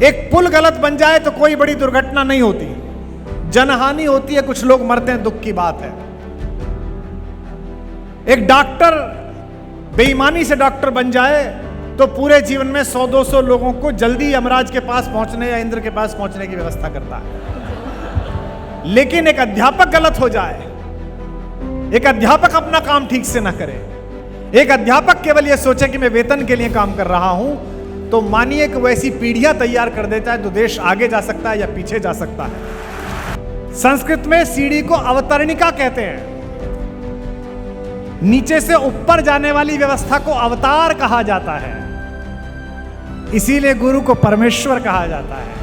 एक पुल गलत बन जाए तो कोई बड़ी दुर्घटना नहीं होती, जनहानि होती है, कुछ लोग मरते हैं, दुख की बात है। एक डॉक्टर बेईमानी से डॉक्टर बन जाए तो पूरे जीवन में 100-200 लोगों को जल्दी यमराज के पास पहुंचने या इंद्र के पास पहुंचने की व्यवस्था करता है। लेकिन एक अध्यापक गलत हो जाए, एक अध्यापक अपना काम ठीक से ना करे, एक अध्यापक केवल यह सोचे कि मैं वेतन के लिए काम कर रहा हूं, तो मानिए कि वैसी पीढ़ियां तैयार कर देता है तो देश आगे जा सकता है या पीछे जा सकता है। संस्कृत में सीढ़ी को अवतरणिका कहते हैं। नीचे से ऊपर जाने वाली व्यवस्था को अवतार कहा जाता है, इसीलिए गुरु को परमेश्वर कहा जाता है।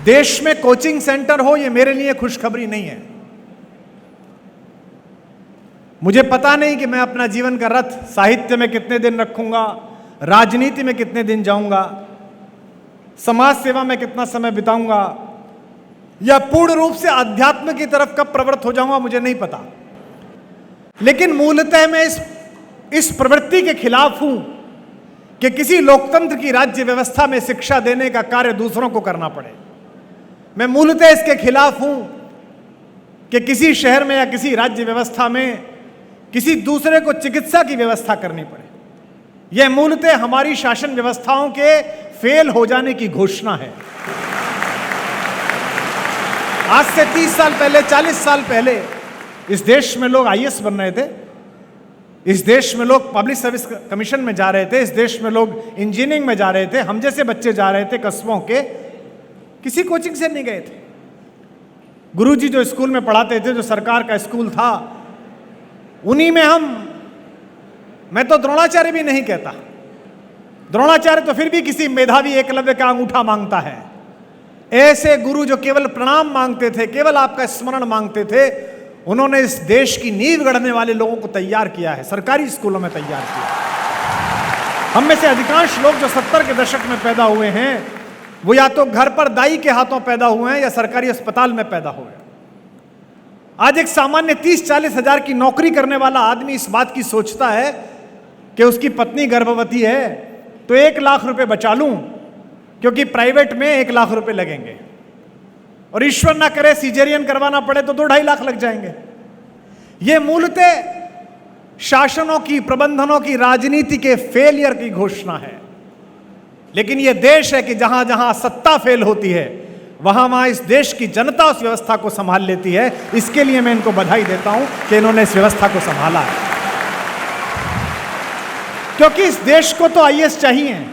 देश में कोचिंग सेंटर हो, यह मेरे लिए खुशखबरी नहीं है। मुझे पता नहीं कि मैं अपना जीवन का रथ साहित्य में कितने दिन रखूंगा, राजनीति में कितने दिन जाऊंगा, समाज सेवा में कितना समय बिताऊंगा, या पूर्ण रूप से अध्यात्म की तरफ कब प्रवृत्त हो जाऊंगा, मुझे नहीं पता। लेकिन मूलतः मैं इस प्रवृत्ति के खिलाफ हूं कि किसी लोकतंत्र की राज्य व्यवस्था में शिक्षा देने का कार्य दूसरों को करना पड़े। मैं मूलतः इसके खिलाफ हूं कि किसी शहर में या किसी राज्य व्यवस्था में किसी दूसरे को चिकित्सा की व्यवस्था करनी पड़े। यह मूलतः हमारी शासन व्यवस्थाओं के फेल हो जाने की घोषणा है। आज से 30 साल पहले, 40 साल पहले इस देश में लोग आईएएस बन रहे थे, इस देश में लोग पब्लिक सर्विस कमीशन में जा रहे थे, इस देश में लोग इंजीनियरिंग में जा रहे थे, हम जैसे बच्चे जा रहे थे कस्बों के, किसी कोचिंग से नहीं गए थे। गुरुजी जो स्कूल में पढ़ाते थे, जो सरकार का स्कूल था, उन्हीं में मैं तो द्रोणाचार्य भी नहीं कहता, द्रोणाचार्य तो फिर भी किसी मेधावी एकलव्य का अंगूठा मांगता है। ऐसे गुरु जो केवल प्रणाम मांगते थे, केवल आपका स्मरण मांगते थे, उन्होंने इस देश की नींव गढ़ने वाले लोगों को तैयार किया है, सरकारी स्कूलों में तैयार किया। हम में से अधिकांश लोग जो 70 के दशक में पैदा हुए हैं, वो या तो घर पर दाई के हाथों पैदा हुए हैं या सरकारी अस्पताल में पैदा हुए हैं। आज एक सामान्य 30-40 हजार की नौकरी करने वाला आदमी इस बात की सोचता है कि उसकी पत्नी गर्भवती है तो 1 लाख रुपए बचा लूं, क्योंकि प्राइवेट में 1 लाख रुपए लगेंगे, और ईश्वर ना करे सीजेरियन करवाना पड़े तो 2-2.5 लाख लग जाएंगे। यह मूलतः शासनों की, प्रबंधनों की, राजनीति के फेलियर की घोषणा है। लेकिन यह देश है कि जहां जहां सत्ता फेल होती है, वहां वहां इस देश की जनता उस व्यवस्था को संभाल लेती है। इसके लिए मैं इनको बधाई देता हूं कि इन्होंने इस व्यवस्था को संभाला है। क्योंकि इस देश को तो आईएएस चाहिए,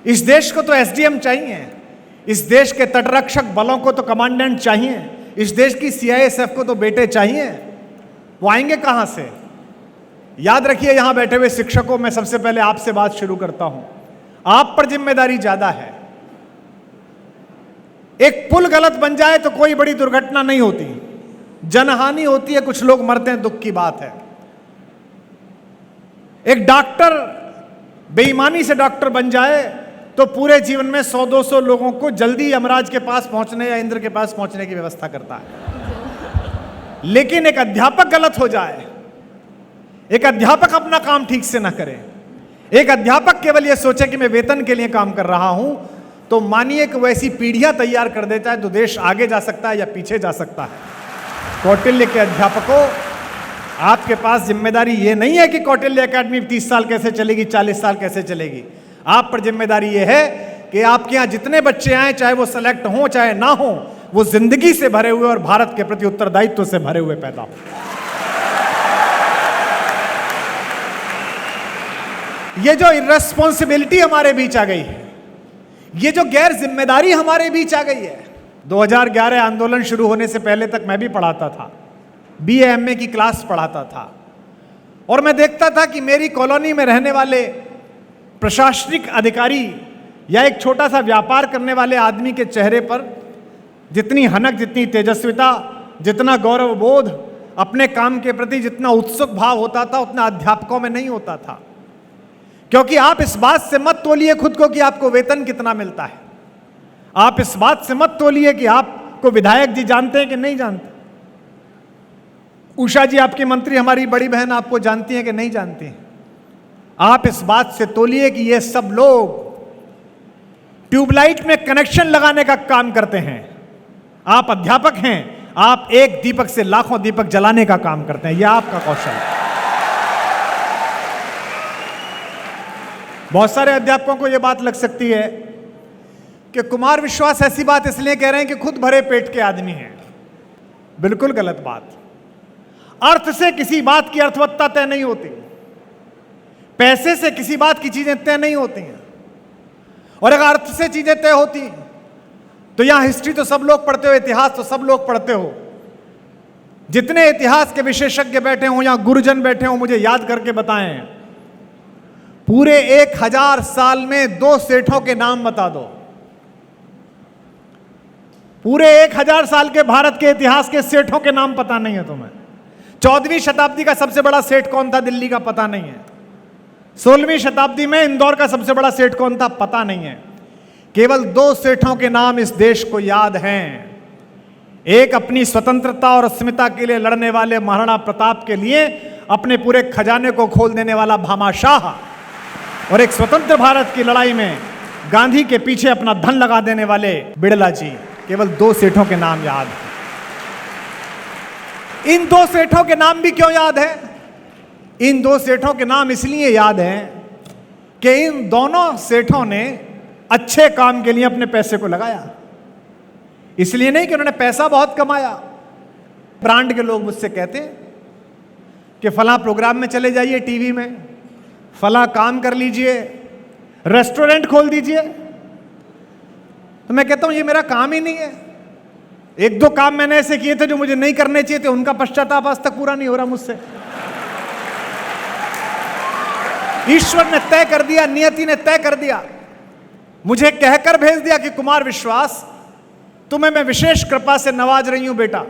इस देश को तो एसडीएम चाहिए, इस देश के तटरक्षक बलों को तो कमांडेंट चाहिए, इस देश की सीआईएसएफ को तो बेटे चाहिए। वो आएंगे कहां से? याद रखिए, यहां बैठे हुए शिक्षकों, मैं सबसे पहले आपसे बात शुरू करता हूं। आप पर जिम्मेदारी ज्यादा है। एक पुल गलत बन जाए तो कोई बड़ी दुर्घटना नहीं होती, जनहानि होती है, कुछ लोग मरते हैं, दुख की बात है। एक डॉक्टर बेईमानी से डॉक्टर बन जाए तो पूरे जीवन में 100-200 लोगों को जल्दी यमराज के पास पहुंचने या इंद्र के पास पहुंचने की व्यवस्था करता है। लेकिन एक अध्यापक गलत हो जाए, एक अध्यापक अपना काम ठीक से ना करे, एक अध्यापक केवल यह सोचे कि मैं वेतन के लिए काम कर रहा हूं, तो मानिए कि वैसी पीढ़ियां तैयार कर देता है तो देश आगे जा सकता है या पीछे जा सकता है। कौटिल्य के अध्यापकों, आपके पास जिम्मेदारी यह नहीं है कि कौटिल्य एकेडमी 30 साल कैसे चलेगी, 40 साल कैसे चलेगी। आप पर जिम्मेदारी यह है कि आपके यहां जितने बच्चे आए, चाहे वो सेलेक्ट हों चाहे ना हो, वो जिंदगी से भरे हुए और भारत के प्रति उत्तरदायित्व से भरे हुए पैदा हो। ये जो इर्रेस्पॉन्सिबिलिटी हमारे बीच आ गई है, ये जो गैर जिम्मेदारी हमारे बीच आ गई है। 2011 आंदोलन शुरू होने से पहले तक मैं भी पढ़ाता था, बीए एमए की क्लास पढ़ाता था, और मैं देखता था कि मेरी कॉलोनी में रहने वाले प्रशासनिक अधिकारी या एक छोटा सा व्यापार करने वाले आदमी के चेहरे पर जितनी हनक, जितनी तेजस्विता, जितना गौरव बोध, अपने काम के प्रति जितना उत्सुक भाव होता था, उतना अध्यापकों में नहीं होता था। क्योंकि आप इस बात से मत तोलिए खुद को कि आपको वेतन कितना मिलता है, आप इस बात से मत तोलिए कि आपको विधायक जी जानते हैं कि नहीं जानते, उषा जी आपकी मंत्री, हमारी बड़ी बहन आपको जानती हैं कि नहीं जानती हैं। आप इस बात से तोलिए कि ये सब लोग ट्यूबलाइट में कनेक्शन लगाने का काम करते हैं। आप अध्यापक हैं, आप एक दीपक से लाखों दीपक जलाने का काम करते हैं। यह आपका कौशल है। बहुत सारे अध्यापकों को यह बात लग सकती है कि कुमार विश्वास ऐसी बात इसलिए कह रहे हैं कि खुद भरे पेट के आदमी हैं। बिल्कुल गलत बात। अर्थ से किसी बात की अर्थवत्ता तय नहीं होती, पैसे से किसी बात की चीजें तय नहीं होती हैं। और अगर अर्थ से चीजें तय होती तो यहां हिस्ट्री तो सब लोग पढ़ते हो, इतिहास तो सब लोग पढ़ते हो। जितने इतिहास के विशेषज्ञ बैठे हो, यहां गुरुजन बैठे हो, मुझे याद करके बताएं, पूरे 1000 साल में 2 सेठों के नाम बता दो। पूरे 1000 साल के भारत के इतिहास के सेठों के नाम पता नहीं है तुम्हें। 14वीं शताब्दी का सबसे बड़ा सेठ कौन था दिल्ली का, पता नहीं है। 16वीं शताब्दी में इंदौर का सबसे बड़ा सेठ कौन था, पता नहीं है। केवल 2 सेठों के नाम इस देश को याद हैं। एक अपनी स्वतंत्रता और अस्मिता के लिए लड़ने वाले महाराणा प्रताप के लिए अपने पूरे खजाने को खोल देने वाला भामाशाह, और एक स्वतंत्र भारत की लड़ाई में गांधी के पीछे अपना धन लगा देने वाले बिड़ला जी। केवल 2 सेठों के नाम याद हैं। इन 2 सेठों के नाम भी क्यों याद है? इन 2 सेठों के नाम इसलिए याद हैं कि इन दोनों सेठों ने अच्छे काम के लिए अपने पैसे को लगाया। इसलिए नहीं कि उन्होंने पैसा बहुत कमाया। ब्रांड के लोग मुझसे कहते हैं कि फलां प्रोग्राम में चले जाइए, टीवी में फलां काम कर लीजिए, रेस्टोरेंट खोल दीजिए। तो मैं कहता हूं ये मेरा काम ही नहीं है। 1-2 काम मैंने ऐसे किए थे जो मुझे नहीं करने चाहिए थे, उनका पश्चाताप आज तक पूरा नहीं हो रहा मुझसे। ईश्वर ने तय कर दिया, नियति ने तय कर दिया, मुझे कहकर भेज दिया कि कुमार विश्वास, तुम्हें मैं विशेष कृपा से नवाज रही हूं बेटा।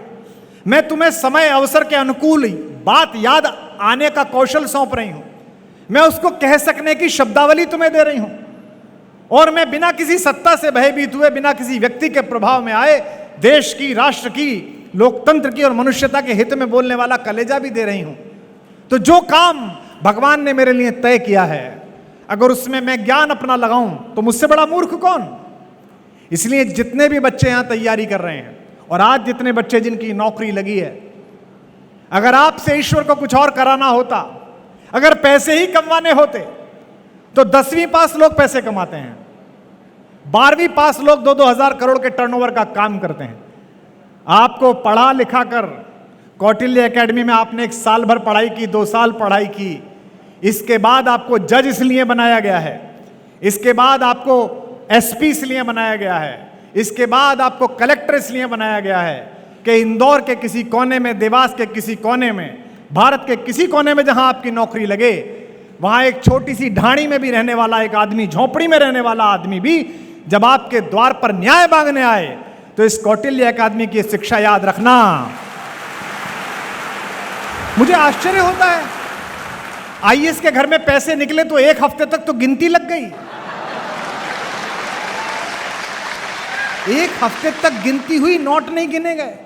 मैं तुम्हें समय अवसर के अनुकूल बात याद आने का कौशल सौंप रही हूं। मैं उसको कह सकने की शब्दावली तुम्हें दे रही हूं। और मैं बिना किसी सत्ता से भयभीत हुए, बिना किसी व्यक्ति के प्रभाव में आए, देश की, राष्ट्र की, लोकतंत्र की और मनुष्यता के हित में बोलने वाला कलेजा भी दे रही हूं। तो जो काम भगवान ने मेरे लिए तय किया है, अगर उसमें मैं ज्ञान अपना लगाऊं तो मुझसे बड़ा मूर्ख कौन। इसलिए जितने भी बच्चे यहां तैयारी कर रहे हैं, और आज जितने बच्चे जिनकी नौकरी लगी है, अगर आपसे ईश्वर को कुछ और कराना होता, अगर पैसे ही कमाने होते, तो 10वीं पास लोग पैसे कमाते हैं, 12वीं पास लोग 2-2 हजार करोड़ के टर्नओवर का काम करते हैं। आपको पढ़ा लिखा कर कौटिल्य एकेडमी में आपने 1 साल भर पढ़ाई की, 2 साल पढ़ाई की, इसके बाद आपको जज इसलिए बनाया गया है, इसके बाद आपको एसपी इसलिए बनाया गया है, इसके बाद आपको कलेक्टर इसलिए बनाया गया है कि इंदौर के किसी कोने में, देवास के किसी कोने में, भारत के किसी कोने में जहां आपकी नौकरी लगे, वहां एक छोटी सी ढाणी में भी रहने वाला एक आदमी, झोपड़ी में रहने वाला आदमी भी जब आपके द्वार पर न्याय मांगने आए, तो इस कौटिल्य अकादमी की शिक्षा याद रखना। मुझे आश्चर्य होता है, आईएएस के घर में पैसे निकले तो 1 हफ्ते तक तो गिनती लग गई। 1 हफ्ते तक गिनती हुई, नोट नहीं गिने गए।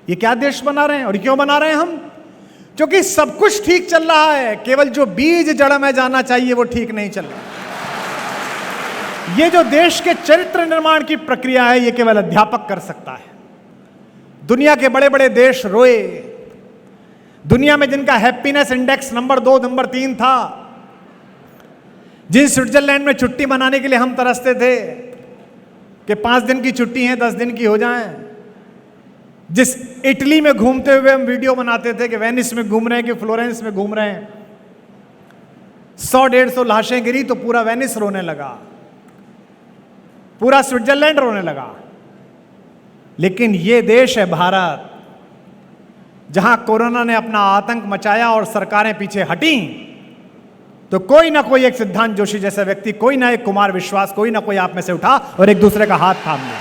ये क्या देश बना रहे हैं? और क्यों बना रहे हैं हम? क्योंकि सब कुछ ठीक चल रहा है, केवल जो बीज जड़ में जाना चाहिए वो ठीक नहीं चल रहा। ये जो देश के चरित्र निर्माण की प्रक्रिया है, ये केवल अध्यापक कर सकता है। दुनिया के बड़े बड़े देश रोए, दुनिया में जिनका हैप्पीनेस इंडेक्स नंबर 2, नंबर 3 था, जिन स्विट्जरलैंड में छुट्टी मनाने के लिए हम तरसते थे कि 5 दिन की छुट्टी है, 10 दिन की हो जाए, जिस इटली में घूमते हुए हम वीडियो बनाते थे कि वेनिस में घूम रहे हैं कि फ्लोरेंस में घूम रहे हैं, 100-150 लाशें गिरी तो पूरा वेनिस रोने लगा, पूरा स्विट्जरलैंड रोने लगा। लेकिन यह देश है भारत, जहां कोरोना ने अपना आतंक मचाया और सरकारें पीछे हटी, तो कोई ना कोई एक सिद्धांत जोशी जैसा व्यक्ति, कोई ना एक कुमार विश्वास, कोई ना कोई आप में से उठा और एक दूसरे का हाथ थाम लिया।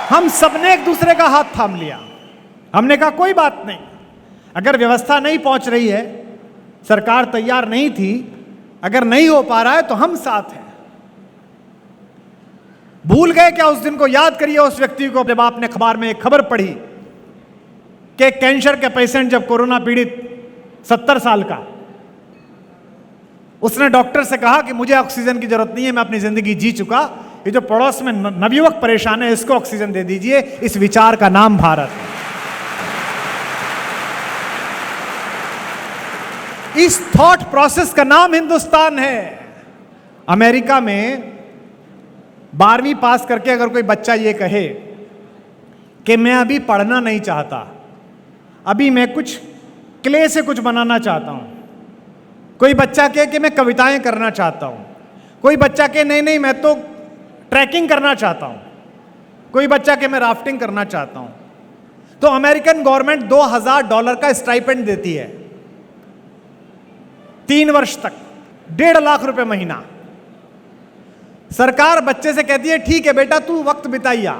हम सबने एक दूसरे का हाथ थाम लिया। हमने कहा कोई बात नहीं, अगर व्यवस्था नहीं पहुंच रही है, सरकार तैयार नहीं थी, अगर नहीं हो पा रहा है तो हम साथ हैं। भूल गए क्या उस दिन को? याद करिए उस व्यक्ति को जब आपने अखबार में एक खबर पढ़ी कि कैंसर के पेशेंट जब कोरोना पीड़ित 70 साल का। उसने डॉक्टर से कहा कि मुझे ऑक्सीजन की जरूरत नहीं है, मैं अपनी जिंदगी जी चुका, ये जो पड़ोस में नवयुवक परेशान है इसको ऑक्सीजन दे दीजिए। इस विचार का नाम भारत है। इस थॉट प्रोसेस का नाम हिंदुस्तान है। अमेरिका में 12वीं पास करके अगर कोई बच्चा ये कहे कि मैं अभी पढ़ना नहीं चाहता, अभी मैं कुछ क्ले से कुछ बनाना चाहता हूं, कोई बच्चा कहे कि मैं कविताएं करना चाहता हूं, कोई बच्चा कहे नहीं नहीं मैं तो ट्रैकिंग करना चाहता हूं, कोई बच्चा कहे मैं राफ्टिंग करना चाहता हूं, तो अमेरिकन गवर्नमेंट $2000 का स्टाइपेंड देती है 3 वर्ष तक, 1.5 लाख रुपए महीना। सरकार बच्चे से कहती है ठीक है बेटा तू वक्त बिताइया,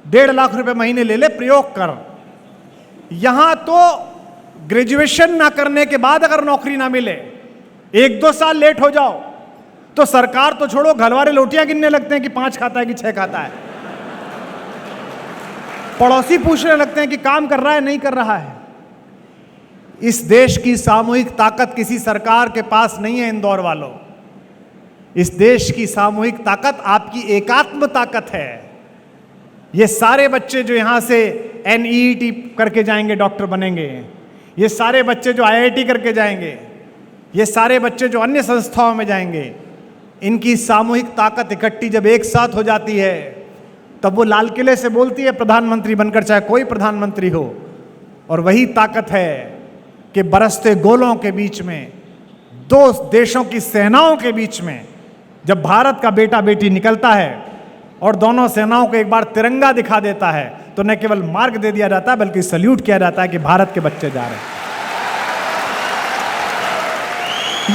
1.5 लाख रुपए महीने ले ले, प्रयोग कर। यहां तो ग्रेजुएशन ना करने के बाद अगर नौकरी ना मिले, 1-2 साल लेट हो जाओ तो सरकार तो छोड़ो, घरवाले रोटियां गिनने लगते हैं कि 5 खाता है कि 6 खाता है। पड़ोसी पूछने लगते हैं कि काम कर रहा है नहीं कर रहा है। इस देश की सामूहिक ताकत किसी सरकार के पास नहीं है इंदौर वालों। इस देश की सामूहिक ताकत आपकी एकात्म ताकत है। ये सारे बच्चे जो यहां से NEET करके जाएंगे डॉक्टर बनेंगे, ये सारे बच्चे जो IIT करके जाएंगे, ये सारे बच्चे जो अन्य संस्थाओं में जाएंगे, इनकी सामूहिक ताकत इकट्ठी जब एक साथ हो जाती है तब वो लाल किले से बोलती है प्रधानमंत्री बनकर, चाहे कोई प्रधानमंत्री हो। और वही ताकत है कि बरसते गोलों के बीच में, 2 देशों की सेनाओं के बीच में जब भारत का बेटा बेटी निकलता है और दोनों सेनाओं को एक बार तिरंगा दिखा देता है तो न केवल मार्ग दे दिया जाता है बल्कि सल्यूट किया जाता है कि भारत के बच्चे जा रहे हैं।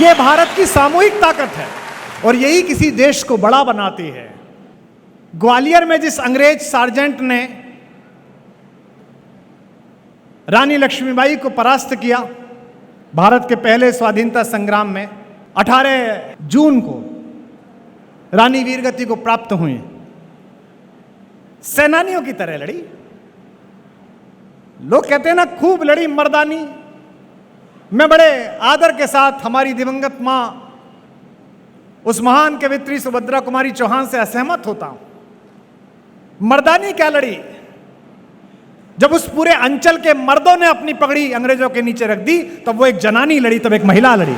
यह भारत की सामूहिक ताकत है और यही किसी देश को बड़ा बनाती है। ग्वालियर में जिस अंग्रेज सार्जेंट ने रानी लक्ष्मीबाई को परास्त किया भारत के पहले स्वाधीनता संग्राम में, 18 जून को रानी वीरगति को प्राप्त हुई। सेनानियों की तरह लड़ी। लोग कहते हैं ना खूब लड़ी मर्दानी। मैं बड़े आदर के साथ हमारी दिवंगत मां उस महान कवित्री सुभद्रा कुमारी चौहान से असहमत होता हूं। मर्दानी क्या लड़ी? जब उस पूरे अंचल के मर्दों ने अपनी पगड़ी अंग्रेजों के नीचे रख दी तब वो एक जनानी लड़ी, तब एक महिला लड़ी।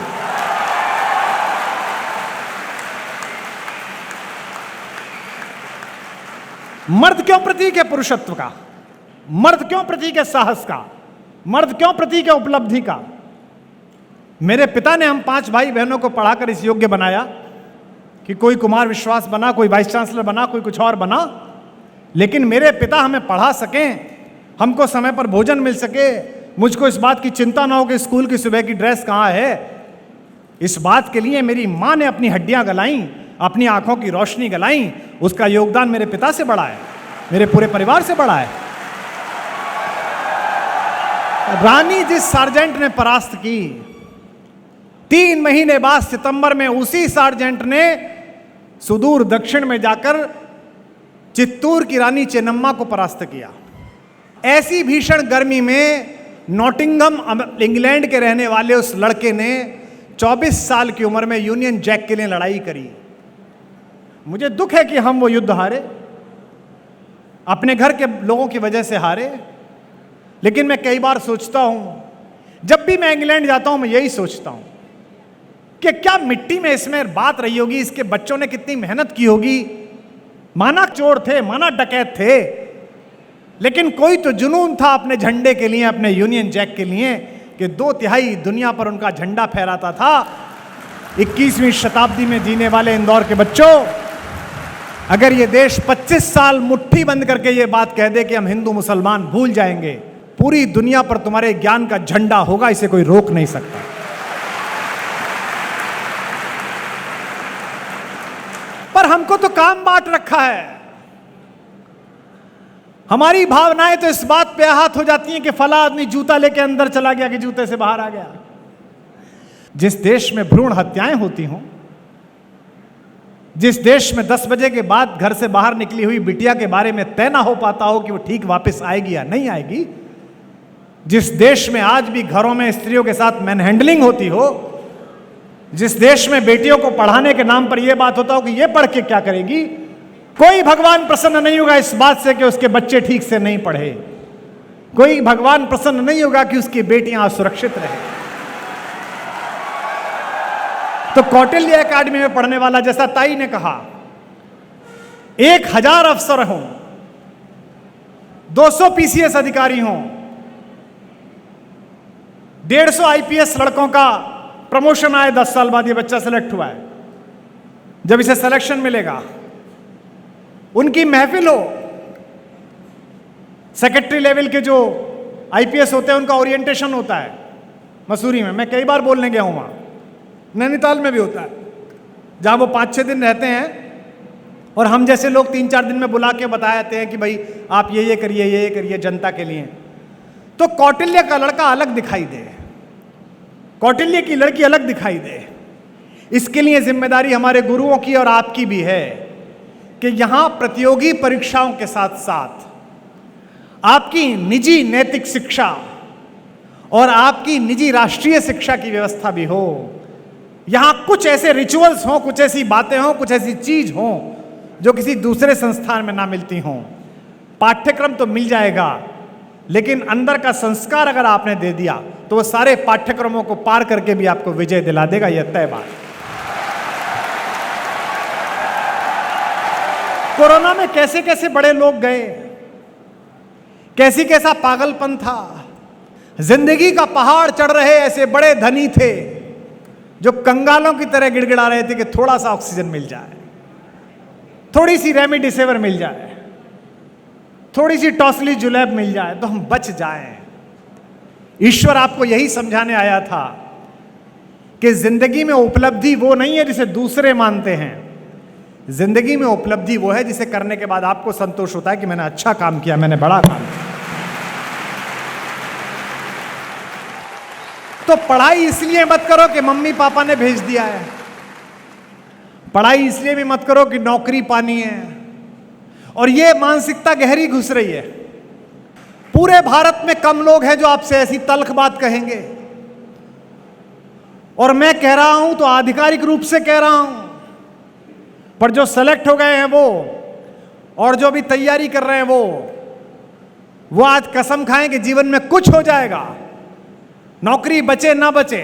मर्द क्यों प्रतीक है पुरुषत्व का? मर्द क्यों प्रतीक है साहस का? मर्द क्यों प्रतीक है उपलब्धि का? मेरे पिता ने हम 5 भाई बहनों को पढ़ाकर इस योग्य बनाया कि कोई कुमार विश्वास बना, कोई वाइस चांसलर बना, कोई कुछ और बना, लेकिन मेरे पिता हमें पढ़ा सकें, हमको समय पर भोजन मिल सके, मुझको इस बात की चिंता ना हो कि स्कूल की सुबह की ड्रेस कहाँ है। इस बात के लिए मेरी माँ ने अपनी हड्डियां गलाईं, अपनी आंखों की रोशनी गलाईं। उसका योगदान मेरे पिता से बड़ा है, मेरे पूरे परिवार से बड़ा है। रानी जिस सार्जेंट ने परास्त की, 3 महीने बाद सितंबर में उसी सार्जेंट ने सुदूर दक्षिण में जाकर चित्तूर की रानी चेन्नम्मा को परास्त किया। ऐसी भीषण गर्मी में नॉटिंघम इंग्लैंड के रहने वाले उस लड़के ने 24 साल की उम्र में यूनियन जैक के लिए लड़ाई करी। मुझे दुख है कि हम वो युद्ध हारे, अपने घर के लोगों की वजह से हारे। लेकिन मैं कई बार सोचता हूं, जब भी मैं इंग्लैंड जाता हूं मैं यही सोचता हूं कि क्या मिट्टी में इसमें बात रही होगी, इसके बच्चों ने कितनी मेहनत की होगी। माना चोर थे, माना डकैत थे, लेकिन कोई तो जुनून था अपने झंडे के लिए, अपने यूनियन जैक के लिए, कि 2/3 दुनिया पर उनका झंडा फहराता था। 21वीं शताब्दी में जीने वाले इंदौर के बच्चों, अगर ये देश 25 साल मुट्ठी बंद करके ये बात कह दे कि हम हिंदू मुसलमान भूल जाएंगे, पूरी दुनिया पर तुम्हारे ज्ञान का झंडा होगा, इसे कोई रोक नहीं सकता। पर हमको तो काम बांट रखा है। हमारी भावनाएं तो इस बात पे आहत हो जाती हैं कि फला आदमी जूता लेके अंदर चला गया कि जूते से बाहर आ गया। जिस देश में भ्रूण हत्याएं होती हों, जिस देश में 10 बजे के बाद घर से बाहर निकली हुई बिटिया के बारे में तय ना हो पाता हो कि वो ठीक वापस आएगी या नहीं आएगी, जिस देश में आज भी घरों में स्त्रियों के साथ मैनहैंडलिंग होती हो, जिस देश में बेटियों को पढ़ाने के नाम पर यह बात होता हो कि यह पढ़ के क्या करेगी, कोई भगवान प्रसन्न नहीं होगा इस बात से कि उसके बच्चे ठीक से नहीं पढ़े। कोई भगवान प्रसन्न नहीं होगा कि उसकी बेटियां असुरक्षित रहे। तो कौटिल्य एकेडमी में पढ़ने वाला, जैसा ताई ने कहा, 1000 अफसर हों, 200 पीसीएस अधिकारी हों, 150 आईपीएस लड़कों का प्रमोशन आए 10 साल बाद, ये बच्चा सेलेक्ट हुआ है, जब इसे सिलेक्शन मिलेगा, उनकी महफिल हो, सेक्रेटरी लेवल के जो आईपीएस होते हैं उनका ओरिएंटेशन होता है मसूरी में। मैं कई बार बोलने गया हूं, वहां नैनीताल में भी होता है, जहां वो 5-6 दिन रहते हैं और हम जैसे लोग 3-4 दिन में बुला के बताते हैं कि भाई आप ये करिए, ये करिए जनता के लिए। तो कौटिल्य का लड़का अलग दिखाई दे, कौटिल्य की लड़की अलग दिखाई दे, इसके लिए जिम्मेदारी हमारे गुरुओं की और आपकी भी है कि यहां प्रतियोगी परीक्षाओं के साथ साथ आपकी निजी नैतिक शिक्षा और आपकी निजी राष्ट्रीय शिक्षा की व्यवस्था भी हो। यहां कुछ ऐसे रिचुअल्स हों, कुछ ऐसी बातें हों, कुछ ऐसी चीज हों जो किसी दूसरे संस्थान में ना मिलती हों। पाठ्यक्रम तो मिल जाएगा, लेकिन अंदर का संस्कार अगर आपने दे दिया तो वो सारे पाठ्यक्रमों को पार करके भी आपको विजय दिला देगा, यह तय बात। कोरोना में कैसे कैसे बड़े लोग गए, कैसी कैसा पागलपन था, जिंदगी का पहाड़ चढ़ रहे ऐसे बड़े धनी थे जो कंगालों की तरह गिड़गिड़ा रहे थे कि थोड़ा सा ऑक्सीजन मिल जाए, थोड़ी सी रेमडेसिविर मिल जाए, थोड़ी सी टॉसली जुलैब मिल जाए तो हम बच जाएं। ईश्वर आपको यही समझाने आया था कि जिंदगी में उपलब्धि वो नहीं है जिसे दूसरे मानते हैं, जिंदगी में उपलब्धि वो है जिसे करने के बाद आपको संतोष होता है कि मैंने अच्छा काम किया, मैंने बड़ा काम किया। तो पढ़ाई इसलिए मत करो कि मम्मी पापा ने भेज दिया है, पढ़ाई इसलिए भी मत करो कि नौकरी पानी है। और यह मानसिकता गहरी घुस रही है। पूरे भारत में कम लोग हैं जो आपसे ऐसी तल्ख बात कहेंगे, और मैं कह रहा हूं तो आधिकारिक रूप से कह रहा हूं, पर जो सेलेक्ट हो गए हैं वो और जो भी तैयारी कर रहे हैं वो आज कसम खाएं कि जीवन में कुछ हो जाएगा। नौकरी बचे ना बचे,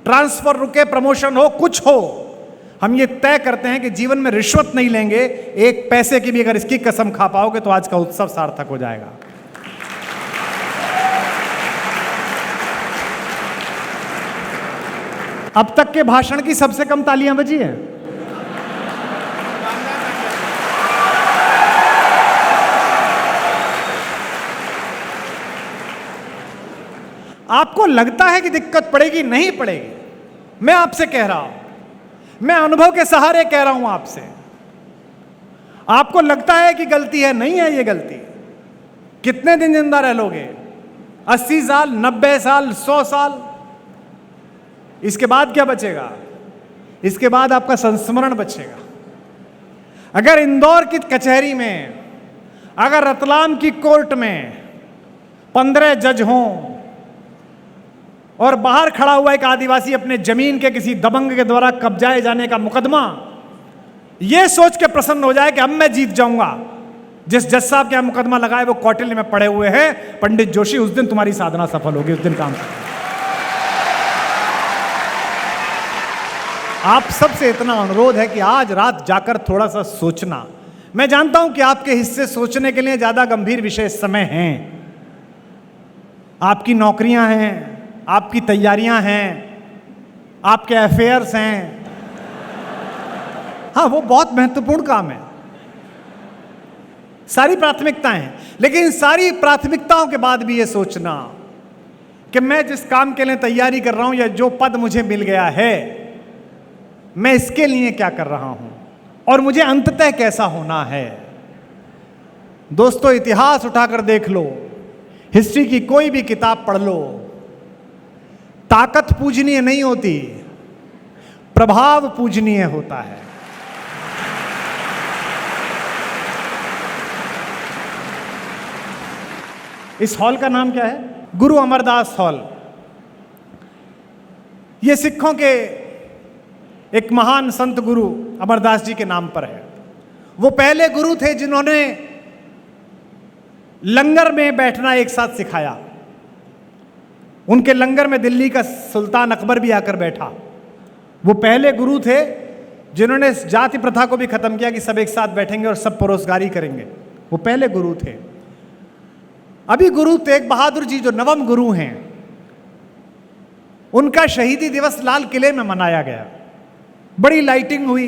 ट्रांसफर रुके, प्रमोशन हो, कुछ हो, हम ये तय करते हैं कि जीवन में रिश्वत नहीं लेंगे। एक पैसे की भी अगर इसकी कसम खा पाओगे तो आज का उत्सव सार्थक हो जाएगा। अब तक के भाषण की सबसे कम तालियां बजी हैं। आपको लगता है कि दिक्कत पड़ेगी, नहीं पड़ेगी। मैं आपसे कह रहा हूं, मैं अनुभव के सहारे कह रहा हूं आपसे। आपको लगता है कि गलती है, नहीं है ये गलती। कितने दिन जिंदा रह लोगे? 80 साल, 90 साल, 100 साल? इसके बाद क्या बचेगा? इसके बाद आपका संस्मरण बचेगा। अगर इंदौर की कचहरी में, अगर रतलाम की कोर्ट में 15 जज हों और बाहर खड़ा हुआ एक आदिवासी अपने जमीन के किसी दबंग के द्वारा कब्जाए जाने का मुकदमा यह सोच के प्रसन्न हो जाए कि अब मैं जीत जाऊंगा, जिस जज साहब के यहां मुकदमा लगाए वो कौटिल्य में पड़े हुए हैं, पंडित जोशी, उस दिन तुम्हारी साधना सफल होगी, उस दिन काम। आप सबसे इतना अनुरोध है कि आज रात जाकर थोड़ा सा सोचना। मैं जानता हूं कि आपके हिस्से सोचने के लिए ज्यादा गंभीर विषय इस समय हैं। आपकी नौकरियां हैं, आपकी तैयारियां हैं, आपके अफेयर्स हैं। हाँ, वो बहुत महत्वपूर्ण काम है, सारी प्राथमिकताएं हैं। लेकिन सारी प्राथमिकताओं के बाद भी ये सोचना कि मैं जिस काम के लिए तैयारी कर रहा हूं या जो पद मुझे मिल गया है, मैं इसके लिए क्या कर रहा हूं और मुझे अंततः कैसा होना है। दोस्तों, इतिहास उठाकर देख लो, हिस्ट्री की कोई भी किताब पढ़ लो, ताकत पूजनीय नहीं होती, प्रभाव पूजनीय होता है। इस हॉल का नाम क्या है? गुरु अमरदास हॉल, ये सिखों के एक महान संत गुरु अमरदास जी के नाम पर है। वो पहले गुरु थे जिन्होंने लंगर में बैठना एक साथ सिखाया। उनके लंगर में दिल्ली का सुल्तान अकबर भी आकर बैठा। वो पहले गुरु थे जिन्होंने जाति प्रथा को भी खत्म किया कि सब एक साथ बैठेंगे और सब परोसगारी करेंगे। वो पहले गुरु थे। अभी गुरु तेग बहादुर जी जो नवम गुरु हैं, उनका शहीदी दिवस लाल किले में मनाया गया। बड़ी लाइटिंग हुई,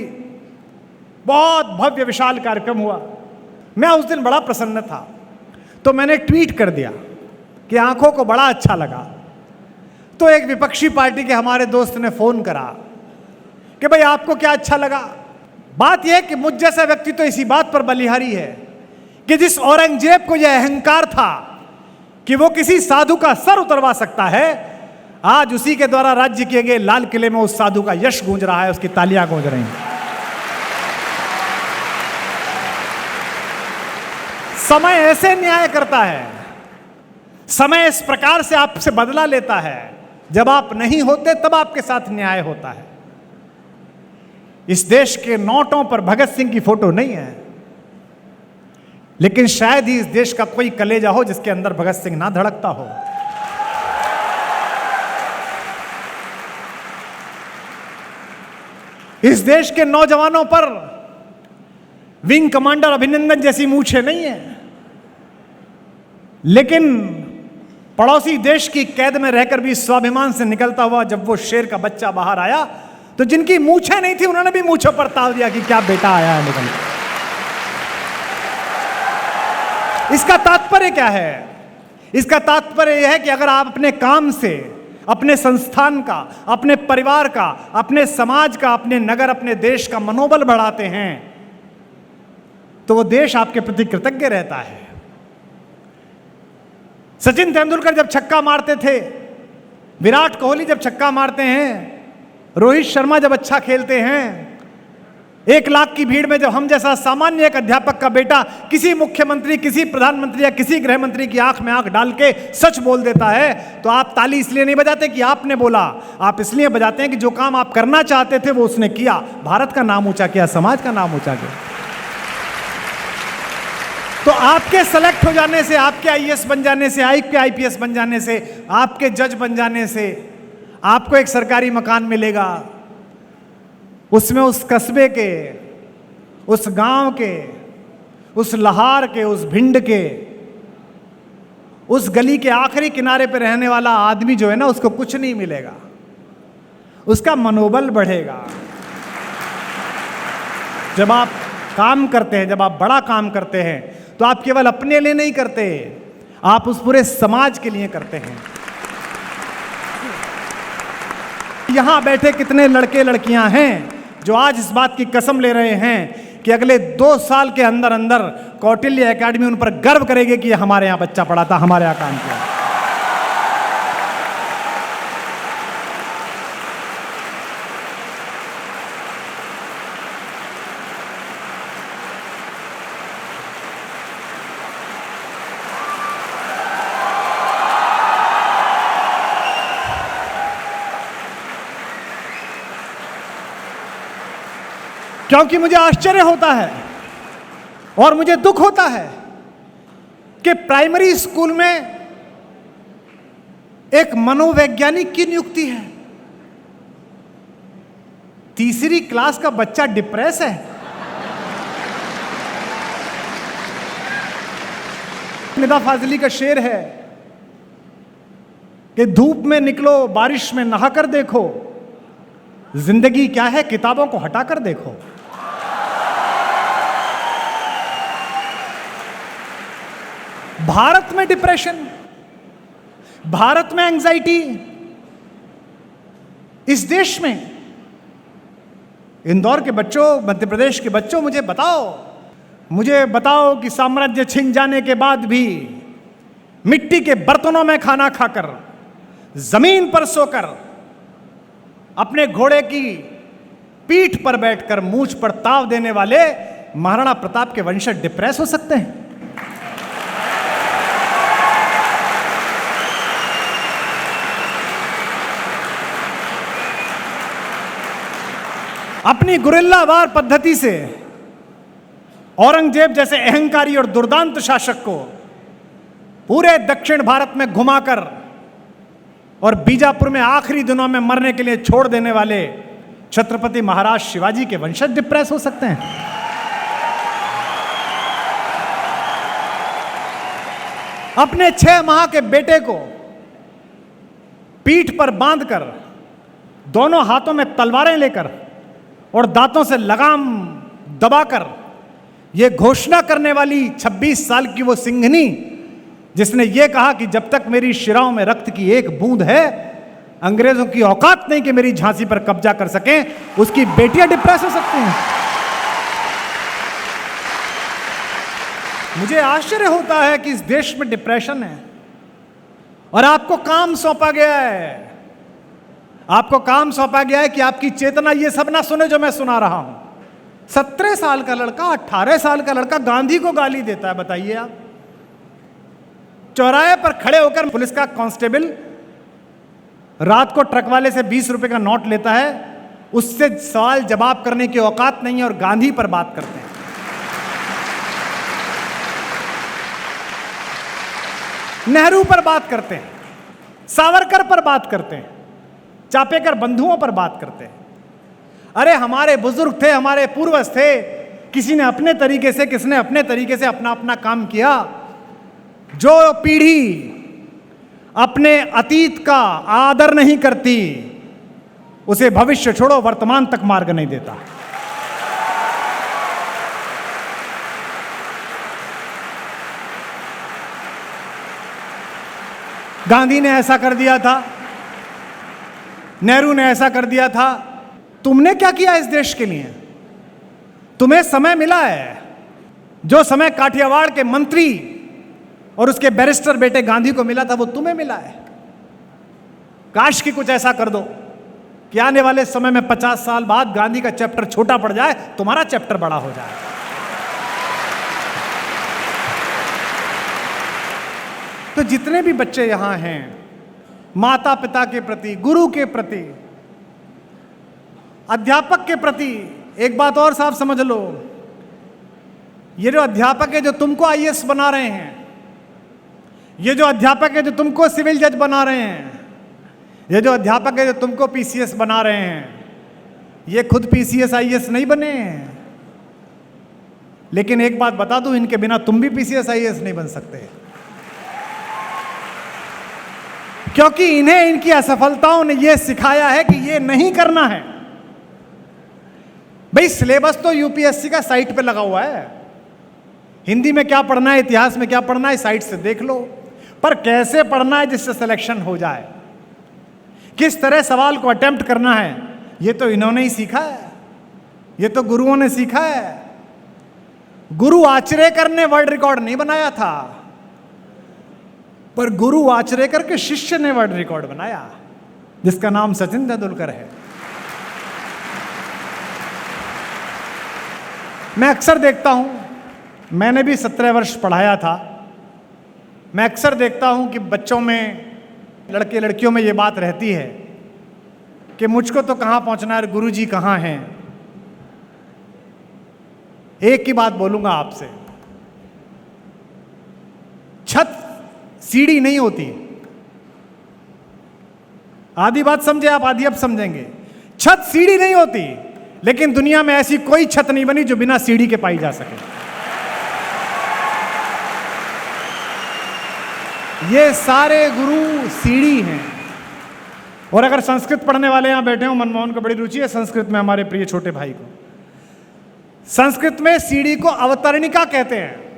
बहुत भव्य विशाल कार्यक्रम हुआ। मैं उस दिन बड़ा प्रसन्न था, तो मैंने ट्वीट कर दिया कि आंखों को बड़ा अच्छा लगा। तो एक विपक्षी पार्टी के हमारे दोस्त ने फोन करा कि भाई आपको क्या अच्छा लगा। बात यह कि मुझ जैसा व्यक्ति तो इसी बात पर बलिहारी है कि जिस औरंगजेब को यह अहंकार था कि वो किसी साधु का सर उतरवा सकता है, आज उसी के द्वारा राज्य किए गए लाल किले में उस साधु का यश गूंज रहा है, उसकी तालियां गूंज रही हैं। समय ऐसे न्याय करता है, समय इस प्रकार से आपसे बदला लेता है। जब आप नहीं होते तब आपके साथ न्याय होता है। इस देश के नोटों पर भगत सिंह की फोटो नहीं है, लेकिन शायद ही इस देश का कोई कलेजा हो जिसके अंदर भगत सिंह ना धड़कता हो। इस देश के नौजवानों पर विंग कमांडर अभिनंदन जैसी मूछें नहीं है, लेकिन पड़ोसी देश की कैद में रहकर भी स्वाभिमान से निकलता हुआ जब वो शेर का बच्चा बाहर आया, तो जिनकी मूछें नहीं थी उन्होंने भी मूछों पर ताव दिया कि क्या बेटा आया है निकल। इसका तात्पर्य क्या है? इसका तात्पर्य यह है कि अगर आप अपने काम से, अपने संस्थान का, अपने परिवार का, अपने समाज का, अपने नगर, अपने देश का मनोबल बढ़ाते हैं, तो वो देश आपके प्रति कृतज्ञ रहता है। सचिन तेंदुलकर जब छक्का मारते थे, विराट कोहली जब छक्का मारते हैं, रोहित शर्मा जब अच्छा खेलते हैं, 1 लाख की भीड़ में जब हम जैसा सामान्य एक अध्यापक का बेटा किसी मुख्यमंत्री, किसी प्रधानमंत्री या किसी गृह मंत्री की आंख में आंख डाल के सच बोल देता है, तो आप ताली इसलिए नहीं बजाते कि आपने बोला, आप इसलिए बजाते हैं कि जो काम आप करना चाहते थे वो उसने किया, भारत का नाम ऊंचा किया, समाज का नाम ऊंचा किया। तो आपके सेलेक्ट हो जाने से, आपके आईएएस बन जाने से, आपके आईपीएस बन जाने से, आपके जज बन जाने से आपको एक सरकारी मकान मिलेगा, उसमें उस कस्बे के, उस गांव के, उस लहार के, उस भिंड के, उस गली के आखिरी किनारे पे रहने वाला आदमी जो है ना, उसको कुछ नहीं मिलेगा, उसका मनोबल बढ़ेगा। जब आप काम करते हैं, जब आप बड़ा काम करते हैं, तो आप केवल अपने लिए नहीं करते, आप उस पूरे समाज के लिए करते हैं। यहां बैठे कितने लड़के लड़कियां हैं जो आज इस बात की कसम ले रहे हैं कि अगले 2 साल के अंदर अंदर कौटिल्य एकेडमी उन पर गर्व करेगी कि हमारे यहां बच्चा पढ़ा था, हमारे यहां काम किया। क्योंकि मुझे आश्चर्य होता है और मुझे दुख होता है कि प्राइमरी स्कूल में एक मनोवैज्ञानिक की नियुक्ति है, 3री क्लास का बच्चा डिप्रेस है। निदा फाजली का शेर है कि धूप में निकलो, बारिश में नहाकर देखो, जिंदगी क्या है किताबों को हटाकर देखो। भारत में डिप्रेशन, भारत में एंजाइटी, इस देश में, इंदौर के बच्चों, मध्य प्रदेश के बच्चों, मुझे बताओ कि साम्राज्य छिन जाने के बाद भी मिट्टी के बर्तनों में खाना खाकर, जमीन पर सोकर, अपने घोड़े की पीठ पर बैठकर मूंछ पर ताव देने वाले महाराणा प्रताप के वंशज डिप्रेस हो सकते हैं? अपनी गुरिल्ला वार पद्धति से औरंगजेब जैसे अहंकारी और दुर्दांत शासक को पूरे दक्षिण भारत में घुमाकर और बीजापुर में आखिरी दिनों में मरने के लिए छोड़ देने वाले छत्रपति महाराज शिवाजी के वंशज डिप्रेस हो सकते हैं? अपने 6 माह के बेटे को पीठ पर बांधकर, दोनों हाथों में तलवारें लेकर और दांतों से लगाम दबाकर यह घोषणा करने वाली 26 साल की वो सिंघनी जिसने यह कहा कि जब तक मेरी शिराओं में रक्त की एक बूंद है, अंग्रेजों की औकात नहीं कि मेरी झांसी पर कब्जा कर सकें, उसकी बेटियां डिप्रेस हो सकती हैं। मुझे आश्चर्य होता है कि इस देश में डिप्रेशन है और आपको काम सौंपा गया है, आपको काम सौंपा गया है कि आपकी चेतना ये सब ना सुने जो मैं सुना रहा हूं। 17 साल का लड़का, 18 साल का लड़का गांधी को गाली देता है, बताइए आप। चौराहे पर खड़े होकर पुलिस का कांस्टेबल रात को ट्रक वाले से 20 रुपए का नोट लेता है, उससे सवाल जवाब करने की औकात नहीं है और गांधी पर बात करते हैं। नेहरू पर बात करते हैं, सावरकर पर बात करते हैं, चापेकर बंधुओं पर बात करते हैं। अरे हमारे बुजुर्ग थे, हमारे पूर्वज थे, किसी ने अपने तरीके से, किसने अपने तरीके से अपना अपना काम किया। जो पीढ़ी अपने अतीत का आदर नहीं करती, उसे भविष्य छोड़ो वर्तमान तक मार्ग नहीं देता। गांधी ने ऐसा कर दिया था, नेहरू ने ऐसा कर दिया था। तुमने क्या किया इस देश के लिए? तुम्हें समय मिला है, जो समय काठियावाड़ के मंत्री और उसके बैरिस्टर बेटे गांधी को मिला था वो तुम्हें मिला है। काश कि कुछ ऐसा कर दो कि आने वाले समय में 50 साल बाद गांधी का चैप्टर छोटा पड़ जाए, तुम्हारा चैप्टर बड़ा हो जाए। तो जितने भी बच्चे यहां हैं, माता पिता के प्रति, गुरु के प्रति, अध्यापक के प्रति एक बात और साफ समझ लो, ये जो अध्यापक है जो तुमको आईएएस बना रहे हैं, ये जो अध्यापक है जो तुमको सिविल जज बना रहे हैं, ये जो अध्यापक है जो तुमको पीसीएस बना रहे हैं, ये खुद पीसीएस आईएएस नहीं बने हैं। लेकिन एक बात बता दूं, इनके बिना तुम भी पीसीएस आईएएस नहीं बन सकते, क्योंकि इन्हें इनकी असफलताओं ने यह सिखाया है कि यह नहीं करना है। भाई सिलेबस तो यूपीएससी का साइट पे लगा हुआ है, हिंदी में क्या पढ़ना है, इतिहास में क्या पढ़ना है, साइट से देख लो। पर कैसे पढ़ना है जिससे सिलेक्शन हो जाए, किस तरह सवाल को अटेम्प्ट करना है, ये तो इन्होंने ही सीखा है, ये तो गुरुओं ने सीखा है। गुरु आचरेकर ने वर्ल्ड रिकॉर्ड नहीं बनाया था, पर गुरु आचरेकर के शिष्य ने वर्ल्ड रिकॉर्ड बनाया, जिसका नाम सचिन तेंदुलकर है। मैं अक्सर देखता हूं, मैंने भी 17 वर्ष पढ़ाया था, मैं अक्सर देखता हूं कि बच्चों में, लड़के लड़कियों में ये बात रहती है कि मुझको तो कहां पहुंचना है, गुरुजी कहां हैं। एक ही बात बोलूंगा आपसे, छत सीढ़ी नहीं होती। आधी बात समझे आप, आधी अब समझेंगे। छत सीढ़ी नहीं होती, लेकिन दुनिया में ऐसी कोई छत नहीं बनी जो बिना सीढ़ी के पाई जा सके। ये सारे गुरु सीढ़ी हैं। और अगर संस्कृत पढ़ने वाले यहां बैठे हो, मनमोहन को बड़ी रुचि है संस्कृत में, हमारे प्रिय छोटे भाई को, संस्कृत में सीढ़ी को अवतरणिका कहते हैं।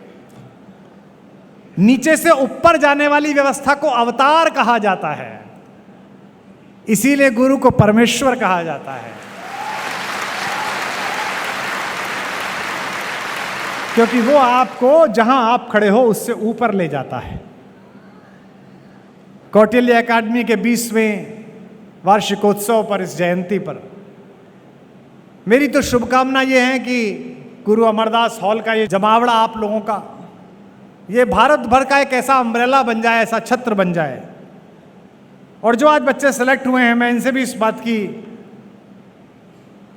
नीचे से ऊपर जाने वाली व्यवस्था को अवतार कहा जाता है, इसीलिए गुरु को परमेश्वर कहा जाता है, क्योंकि वो आपको जहां आप खड़े हो उससे ऊपर ले जाता है। कौटिल्य एकेडमी के 20वें वार्षिकोत्सव पर, इस जयंती पर मेरी तो शुभकामना ये है कि गुरु अमरदास हॉल का ये जमावड़ा आप लोगों का, ये भारत भर का एक ऐसा अम्ब्रेला बन जाए, ऐसा छत्र बन जाए। और जो आज बच्चे सेलेक्ट हुए हैं, मैं इनसे भी इस बात की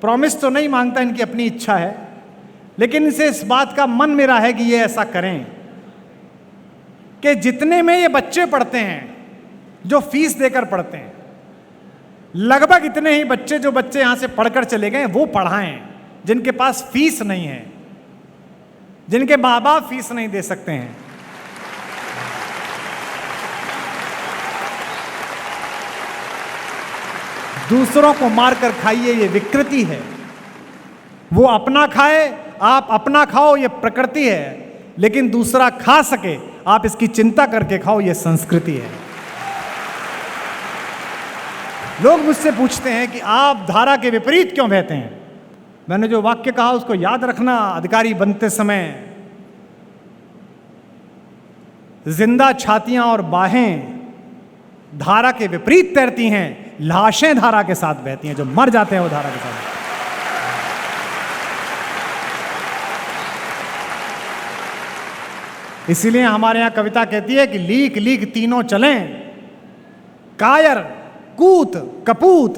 प्रॉमिस तो नहीं मांगता, इनकी अपनी इच्छा है, लेकिन इनसे इस बात का मन मेरा है कि ये ऐसा करें कि जितने में ये बच्चे पढ़ते हैं, जो फीस देकर पढ़ते हैं, लगभग इतने ही बच्चे जो बच्चे यहां से पढ़कर चले गए वो पढ़ाएं, जिनके पास फीस नहीं है, जिनके माँ बाप फीस नहीं दे सकते हैं। दूसरों को मारकर खाइए, ये विकृति है। वो अपना खाए, आप अपना खाओ, ये प्रकृति है, लेकिन दूसरा खा सके आप इसकी चिंता करके खाओ, ये संस्कृति है। लोग मुझसे पूछते हैं कि आप धारा के विपरीत क्यों बहते हैं। मैंने जो वाक्य कहा उसको याद रखना। अधिकारी बनते समय जिंदा छातियां और बाहें धारा के विपरीत तैरती हैं, लाशें धारा के साथ बहती हैं, जो मर जाते हैं वो धारा के साथ। इसीलिए हमारे यहां कविता कहती है कि लीक लीक तीनों चलें, कायर कूत कपूत,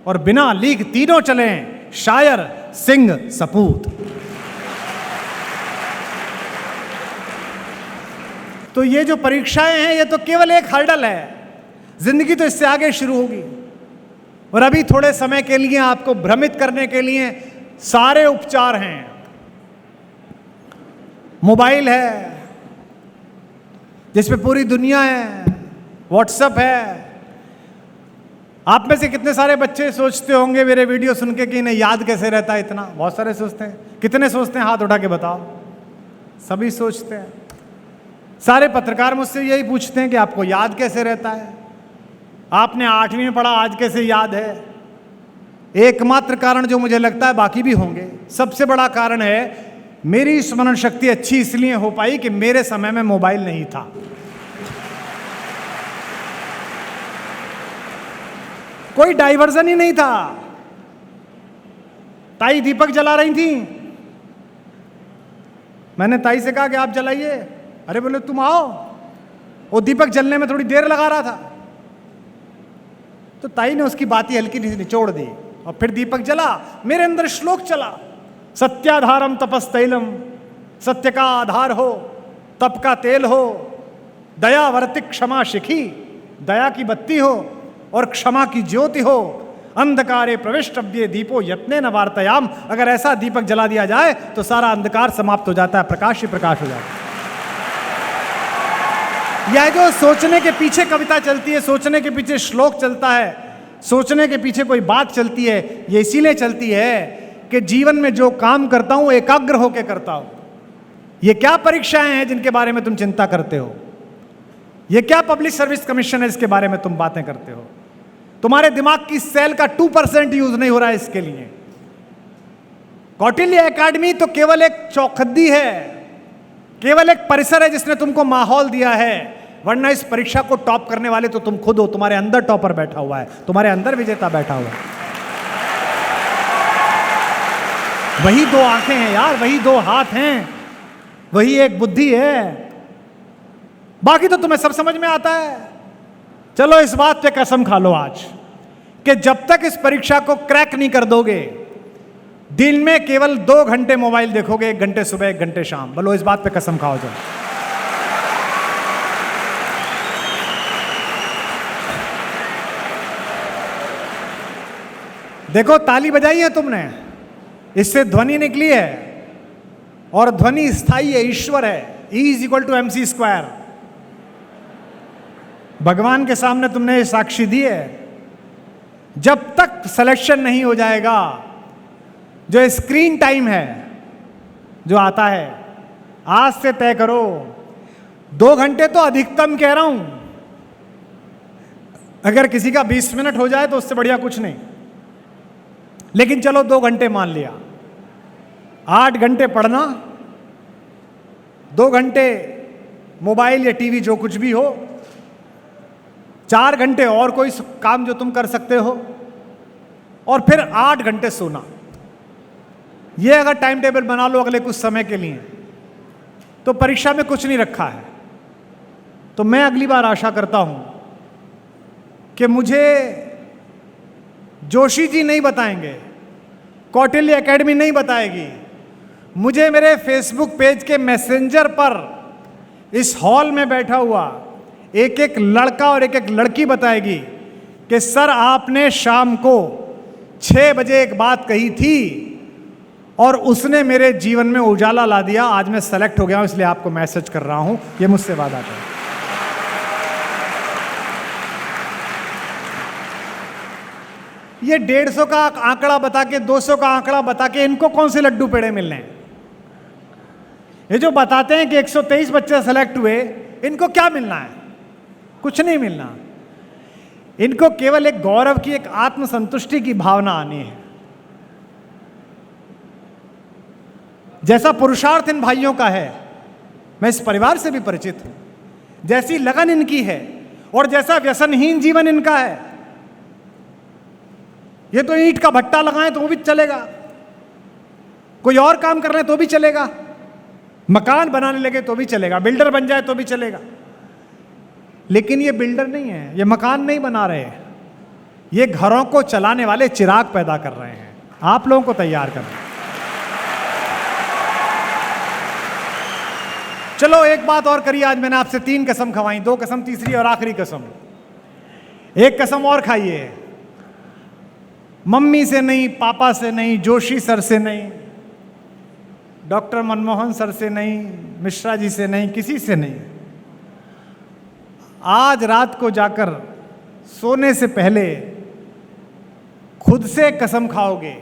और बिना लीक तीनों चलें, शायर सिंह सपूत। तो ये जो परीक्षाएं हैं, ये तो केवल एक हर्डल है। जिंदगी तो इससे आगे शुरू होगी। और अभी थोड़े समय के लिए आपको भ्रमित करने के लिए सारे उपचार हैं। मोबाइल है जिसपे पूरी दुनिया है, व्हाट्सएप है। आप में से कितने सारे बच्चे सोचते होंगे मेरे वीडियो सुन के कि इन्हें याद कैसे रहता है इतना। बहुत सारे सोचते हैं। कितने सोचते हैं, हाथ उठा के बताओ। सभी सोचते हैं। सारे पत्रकार मुझसे यही पूछते हैं कि आपको याद कैसे रहता है, आपने 8वीं में पढ़ा, आज कैसे याद है। एकमात्र कारण जो मुझे लगता है, बाकी भी होंगे, सबसे बड़ा कारण है मेरी स्मरण शक्ति अच्छी इसलिए हो पाई कि मेरे समय में मोबाइल नहीं था। कोई डाइवर्जन ही नहीं था। ताई दीपक जला रही थी, मैंने ताई से कहा कि आप जलाइए। अरे बोले तुम आओ। वो दीपक जलने में थोड़ी देर लगा रहा था, तो ताई ने उसकी बात ही हल्की निचोड़ दी और फिर दीपक जला। मेरे अंदर श्लोक चला, सत्याधारम तपस्तैलम, सत्य का आधार हो, तप का तेल हो, दयावर्ति क्षमा शिखी, दया की बत्ती हो और क्षमा की ज्योति हो, अंधकारे प्रविष्टव्ये दीपो यत्ने न वार्तायाम। अगर ऐसा दीपक जला दिया जाए तो सारा अंधकार समाप्त हो जाता है, प्रकाश ही प्रकाश हो जाता है। यह जो सोचने के पीछे कविता चलती है, सोचने के पीछे श्लोक चलता है, सोचने के पीछे कोई बात चलती है, ये इसीलिए चलती है कि जीवन में जो काम करता हूं एकाग्र होकर करता हूं। ये क्या परीक्षाएं हैं जिनके बारे में तुम चिंता करते हो? ये क्या पब्लिक सर्विस कमीशन है इसके बारे में तुम बातें करते हो? तुम्हारे दिमाग की सेल का 2% यूज नहीं हो रहा है इसके लिए। कौटिल्य एकेडमी तो केवल एक चौखद्दी है, केवल एक परिसर है जिसने तुमको माहौल दिया है, वरना इस परीक्षा को टॉप करने वाले तो तुम खुद हो। तुम्हारे अंदर टॉपर बैठा हुआ है, तुम्हारे अंदर विजेता बैठा हुआ है। वही 2 आंखें हैं यार, वही 2 हाथ हैं, वही एक बुद्धि है। बाकी तो तुम्हें सब समझ में आता है। चलो इस बात पे कसम खा लो आज कि जब तक इस परीक्षा को क्रैक नहीं कर दोगे, दिन में केवल 2 घंटे मोबाइल देखोगे, 1 घंटे सुबह 1 घंटे शाम। बोलो इस बात पे कसम खाओ। जो देखो ताली बजाई है तुमने, इससे ध्वनि निकली है और ध्वनि स्थायी है, ईश्वर है। E = mc²। भगवान के सामने तुमने साक्षी दी है। जब तक सिलेक्शन नहीं हो जाएगा, जो स्क्रीन टाइम है जो आता है, आज से तय करो 2 घंटे तो अधिकतम कह रहा हूं। अगर किसी का 20 मिनट हो जाए तो उससे बढ़िया कुछ नहीं, लेकिन चलो 2 घंटे मान लिया। 8 घंटे पढ़ना, 2 घंटे मोबाइल या टीवी जो कुछ भी हो, 4 घंटे और कोई काम जो तुम कर सकते हो, और फिर 8 घंटे सोना। ये अगर टाइम टेबल बना लो अगले कुछ समय के लिए, तो परीक्षा में कुछ नहीं रखा है। तो मैं अगली बार आशा करता हूं कि मुझे जोशी जी नहीं बताएंगे, कौटिल्य एकेडमी नहीं बताएगी। मुझे मेरे फेसबुक पेज के मैसेंजर पर इस हॉल में बैठा हुआ एक एक लड़का और एक एक लड़की बताएगी कि सर आपने शाम को 6 बजे एक बात कही थी और उसने मेरे जीवन में उजाला ला दिया। आज मैं सेलेक्ट हो गया हूं, इसलिए आपको मैसेज कर रहा हूं। ये मुझसे वादा करें। ये 150 का आंकड़ा बता के, 200 का आंकड़ा बता के इनको कौन से लड्डू पेड़े मिलने हैं? ये जो बताते हैं कि 123 बच्चे सेलेक्ट हुए, इनको क्या मिलना है? कुछ नहीं मिलना। इनको केवल एक गौरव की, एक आत्मसंतुष्टि की भावना आनी है। जैसा पुरुषार्थ इन भाइयों का है, मैं इस परिवार से भी परिचित हूं, जैसी लगन इनकी है और जैसा व्यसनहीन जीवन इनका है। ये तो ईंट का भट्टा लगाएं तो वो भी चलेगा, कोई और काम कर रहे हैं तो भी चलेगा, मकान बनाने लगे तो भी चलेगा, बिल्डर बन जाए तो भी चलेगा। लेकिन ये बिल्डर नहीं है, ये मकान नहीं बना रहे हैं, ये घरों को चलाने वाले चिराग पैदा कर रहे हैं, आप लोगों को तैयार कर रहे हैं। चलो एक बात और करिए। आज मैंने आपसे 3 कसम खवाई, 2 कसम, तीसरी और आखिरी कसम। एक कसम और खाइए, मम्मी से नहीं, पापा से नहीं, जोशी सर से नहीं, डॉक्टर मनमोहन सर से नहीं, मिश्रा जी से नहीं, किसी से नहीं। आज रात को जाकर सोने से पहले खुद से कसम खाओगे,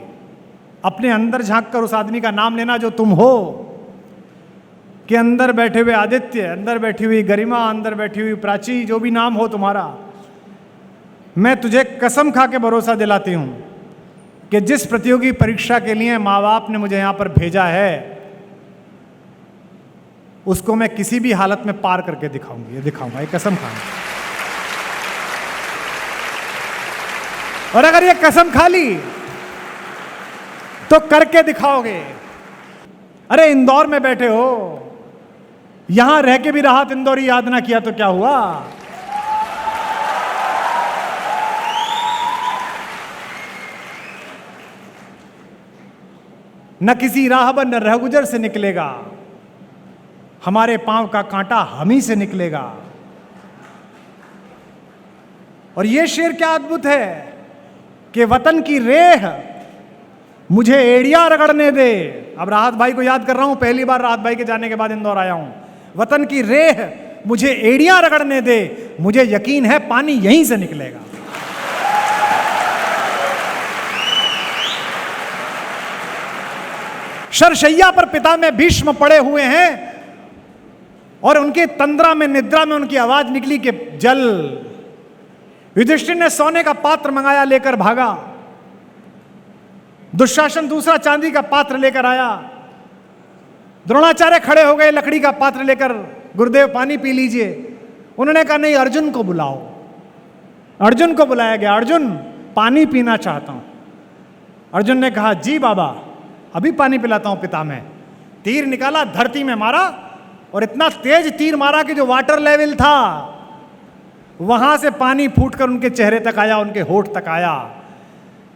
अपने अंदर झांक कर उस आदमी का नाम लेना जो तुम हो, कि अंदर बैठे हुए आदित्य, अंदर बैठी हुई गरिमा, अंदर बैठी हुई प्राची, जो भी नाम हो तुम्हारा, मैं तुझे कसम खा के भरोसा दिलाती हूं कि जिस प्रतियोगी परीक्षा के लिए माँ बाप ने मुझे यहां पर भेजा है, उसको मैं किसी भी हालत में पार करके दिखाऊंगी, ये दिखाऊंगा, ये कसम खाऊंगा। और अगर ये कसम खा ली तो करके दिखाओगे। अरे इंदौर में बैठे हो, यहां रह के भी राहत इंदौरी याद ना किया तो क्या हुआ? न किसी राहबर न रहगुजर से निकलेगा, हमारे पांव का कांटा हम ही से निकलेगा। और यह शेर क्या अद्भुत है कि वतन की रेह मुझे एड़ियां रगड़ने दे। अब राहत भाई को याद कर रहा हूं, पहली बार राहत भाई के जाने के बाद इंदौर आया हूं। वतन की रेह मुझे एड़ियां रगड़ने दे, मुझे यकीन है पानी यहीं से निकलेगा। शरशैया पर पिता में भीष्म पड़े हुए हैं और उनके तंद्रा में, निद्रा में उनकी आवाज निकली कि जल। युधिष्ठिर ने सोने का पात्र मंगाया, लेकर भागा। दुशासन दूसरा चांदी का पात्र लेकर आया। द्रोणाचार्य खड़े हो गए लकड़ी का पात्र लेकर, गुरुदेव पानी पी लीजिए। उन्होंने कहा नहीं, अर्जुन को बुलाओ। अर्जुन को बुलाया गया, अर्जुन पानी पीना चाहता हूं। अर्जुन ने कहा जी बाबा, अभी पानी पिलाता हूं पिता में। तीर निकाला, धरती में मारा और इतना तेज तीर मारा कि जो वाटर लेवल था वहां से पानी फूटकर उनके चेहरे तक आया, उनके होठ तक आया।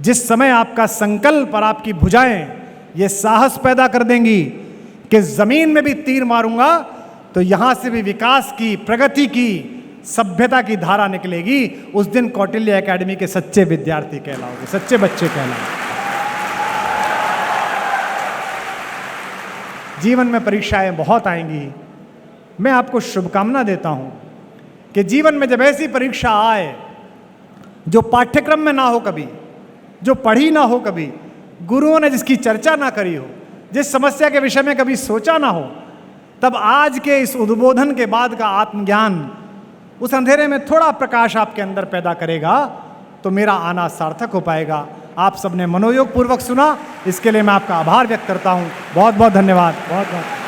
जिस समय आपका संकल्प और आपकी भुजाएं ये साहस पैदा कर देंगी कि जमीन में भी तीर मारूंगा तो यहां से भी विकास की, प्रगति की, सभ्यता की धारा निकलेगी। उस दिन कौटिल्य एकेडमी के सच्चे विद्यार्थी कहलाओगे, सच्चे बच्चे कहलाओगे। जीवन में परीक्षाएं बहुत आएंगी। मैं आपको शुभकामना देता हूं कि जीवन में जब ऐसी परीक्षा आए जो पाठ्यक्रम में ना हो कभी, जो पढ़ी ना हो कभी, गुरुओं ने जिसकी चर्चा ना करी हो, जिस समस्या के विषय में कभी सोचा ना हो, तब आज के इस उद्बोधन के बाद का आत्मज्ञान उस अंधेरे में थोड़ा प्रकाश आपके अंदर पैदा करेगा, तो मेरा आना सार्थक हो पाएगा। आप सबने मनोयोग पूर्वक सुना, इसके लिए मैं आपका आभार व्यक्त करता हूं। बहुत बहुत धन्यवाद। बहुत बहुत